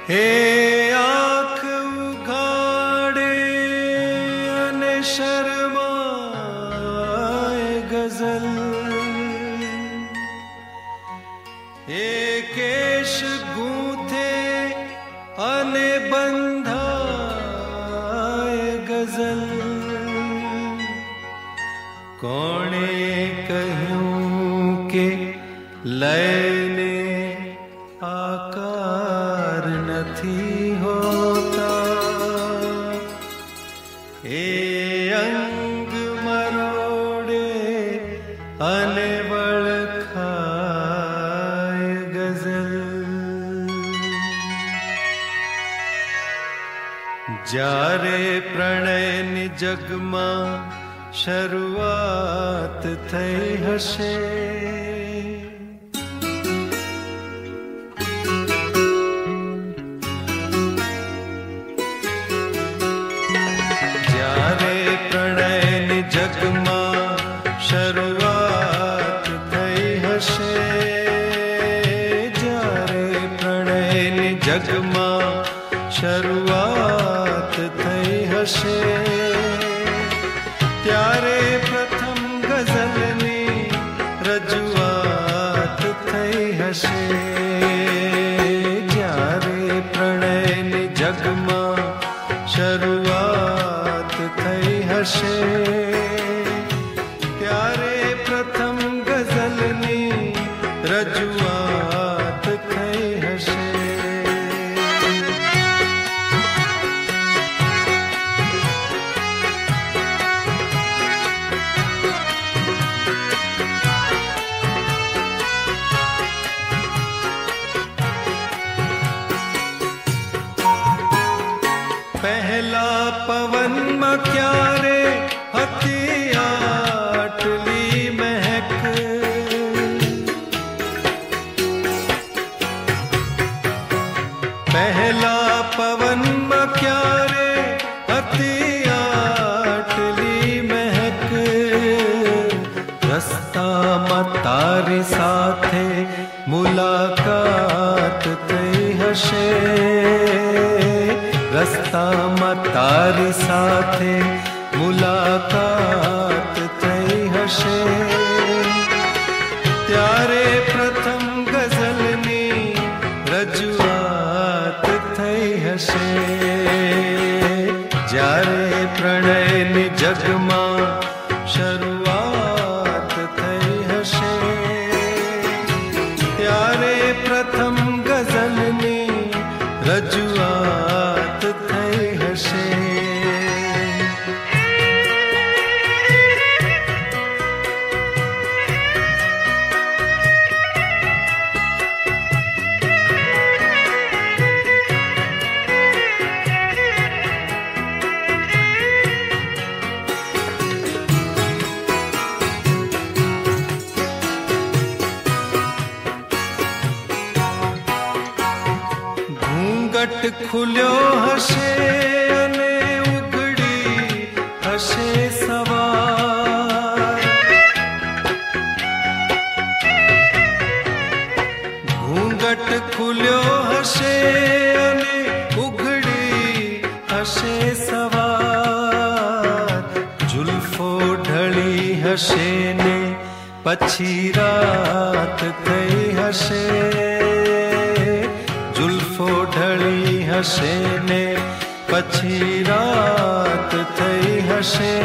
हे आँख उघाड़े अने शर्माए गजल, हे केश गूंथे अने बंधाए गजल। कोणे कहूं के लयने आकार નથી હોતા, એ અંગ મરોડે અને વળખાય ગઝલ। જ્યારે પ્રણયની જગમાં શરૂઆત થઈ હશે, જગમાં શરૂઆત થઈ હશે, જ્યારે પ્રણયની જગમાં શરૂઆત થઈ હશે, ત્યારે પ્રથમ ગઝલની રજૂઆત થઈ હશે। જ્યારે પ્રણયની જગમાં શરૂઆત થઈ હશે, ત્યારે પ્રથમ ગઝલની રજૂઆત થઈ હશે। પહેલા પવનમાં ક્યારે હતી આટલી મહેક, પહેલા પવનમાં ક્યારે હતી આટલી મહેક, રસ્તામાં તારી સાથે મુલાકાત થઈ હશે, રસ્તામાં તારી સાથે મુલાકાત થઈ હશે, ત્યારે પ્રથમ ગઝલની રજૂઆત થઈ હશે। જ્યારે પ્રણયની જગમાં શરૂઆત થઈ હશે, ત્યારે પ્રથમ ગઝલની રજૂઆત થઈ હશે। ઘૂંઘટ ખુલ્યો હશે અને ઉઘડી હશે સવાર, ઘૂંઘટ ખુલ્યો હશે અને ઉઘડી હશે સવાર, જુલ્ફો ઢળી હશે ને પછી રાત થઈ હશે, જુલ્ફો ઢળી હશે ને પછી રાત થઈ હશે,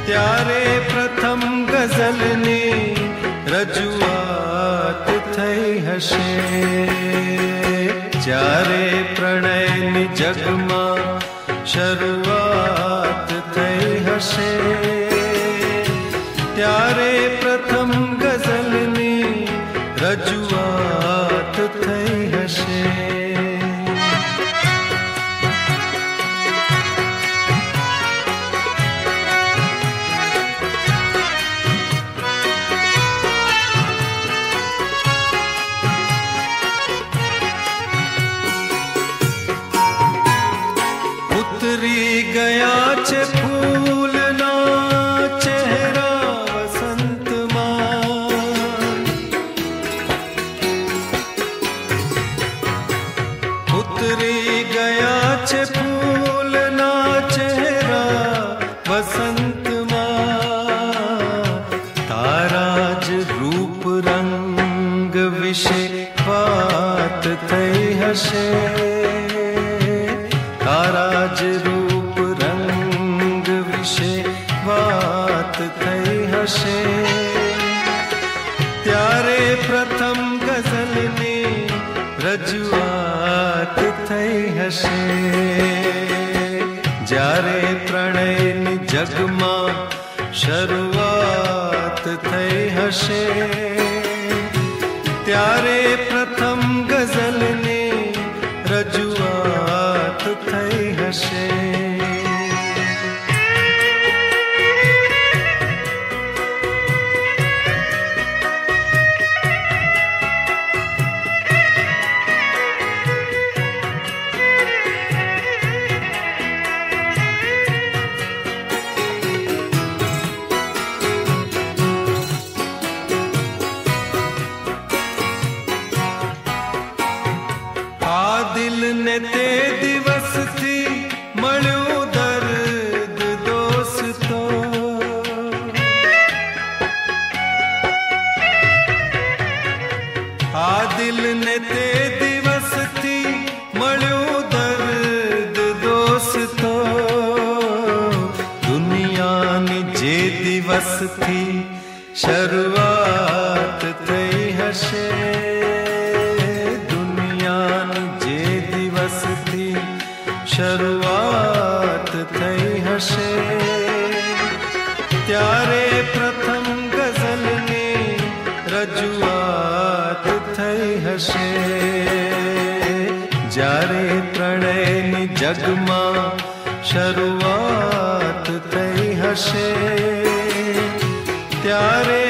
ત્યારે પ્રથમ ગઝલની રજૂઆત થઈ હશે। જ્યારે પ્રણયની જગમાં શરૂઆત થઈ હશે, ત્યારે પ્રથમ ગઝલની રજૂઆત થઈ હશે। ઉતરી ગયા છે ફૂલના ચહેરા વસંતમાં, વિશે વાત થઈ હશે, તારા જ રૂપ રંગ વિશે વાત થઈ હશે, ત્યારે પ્રથમ ગઝલની રજૂઆત થઈ હશે, જ્યારે પ્રણયની જગમાં શરૂઆત થઈ હશે, ત્યારે પ્રથમ ગઝલની રજૂઆત થઈ હશે. દિલને તે દિવસથી મળ્યું દર્દ દોસ્તો, આ દિલને તે દિવસથી મળ્યું દર્દ દોસ્તો, દુનિયાની જે દિવસથી શરૂઆત થઈ હશે, શરૂઆત થઈ હશે, ત્યારે પ્રથમ ગઝલની રજૂઆત થઈ હશે, જ્યારે પ્રણયની જગમાં શરૂઆત થઈ હશે, ત્યારે